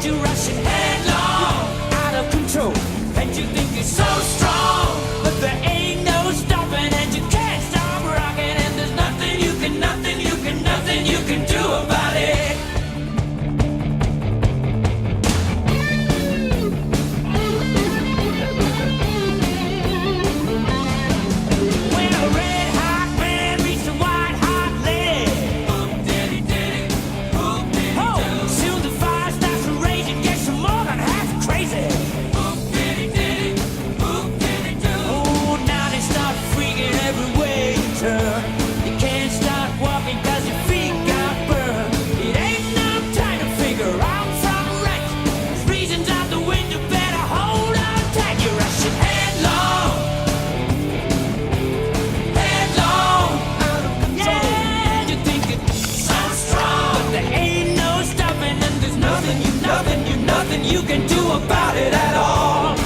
you're rushing headlong, out of control, and you think you're so strong, but there ain't no stopping, and you can't stop rocking, and there's nothing you can, nothing you can, nothing you can do about it. When a red hot man meets a white hot lady, oh, soon the fire starts to rage and gets you more than half crazy. Oh, now they start freaking every way you turn. You can't start walking 'cause your feet got burned. It ain't no time to figure out some right. There's reasons out the window, better hold on tight. You're rushing headlong, headlong, out of control. Yeah, you think it's so strong, but there ain't no stopping, and there's nothing you can do about it at all.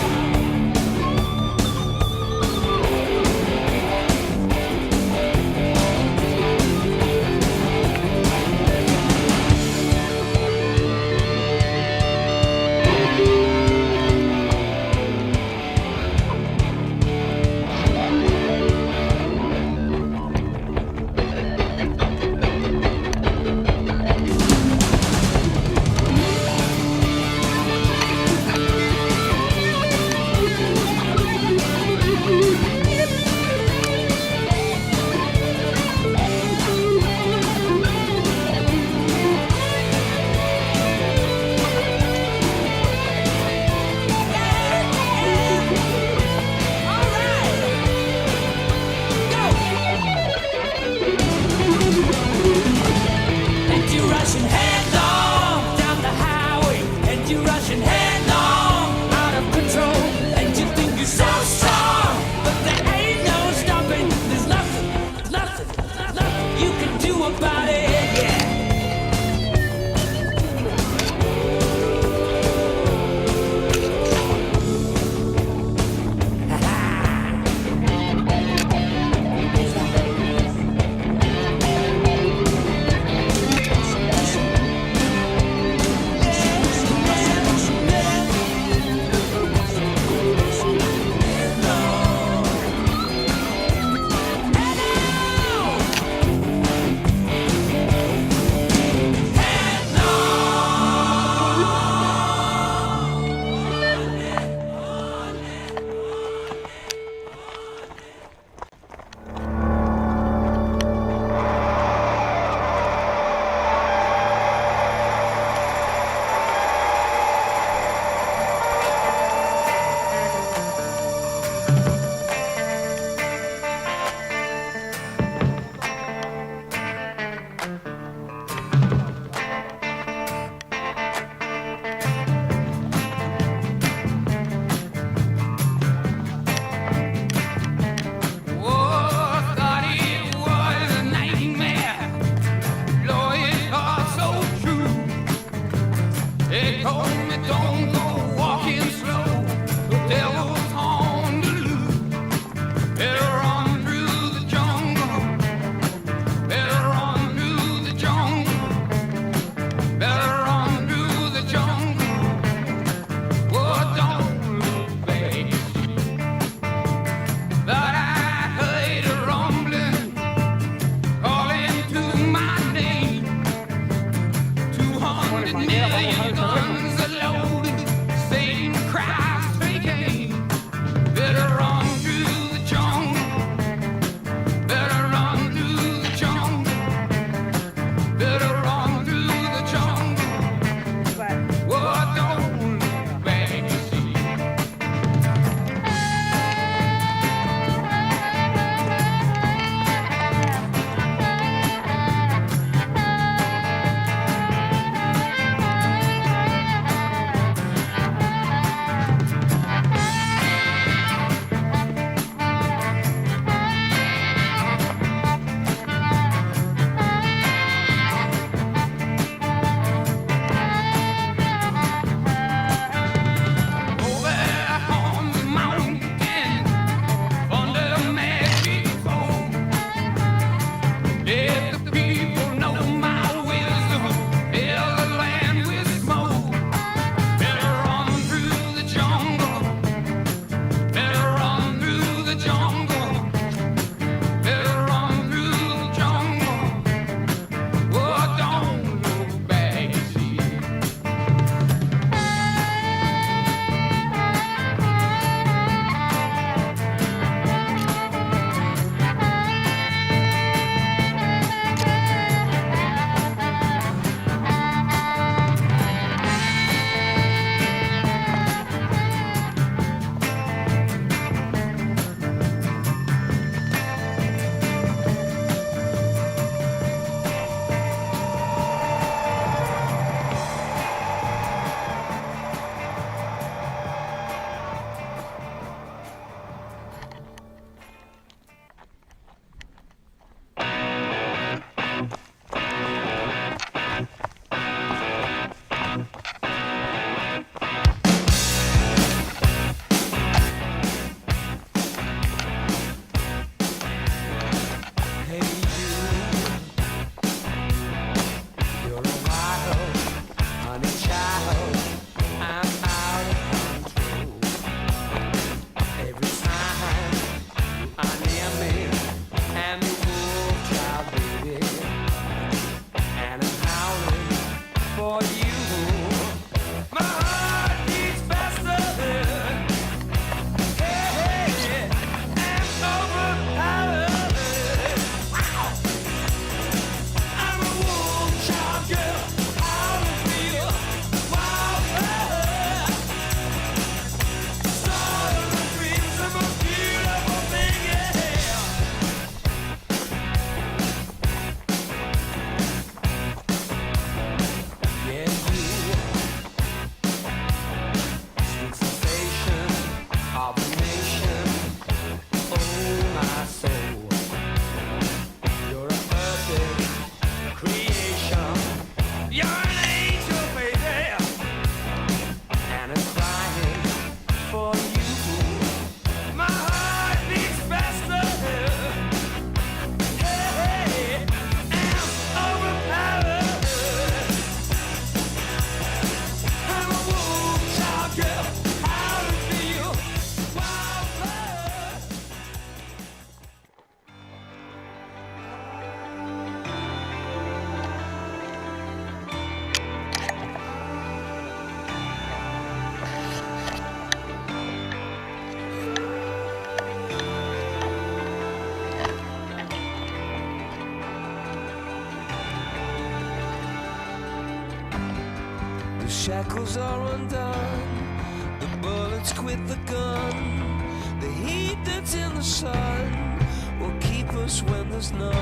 The shackles are undone, the bullets quit the gun. The heat that's in the sun will keep us when there's none.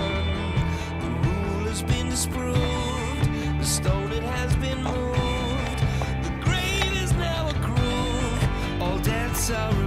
The rule has been disproved, the stone it has been moved. The grave is now a groove, all debts are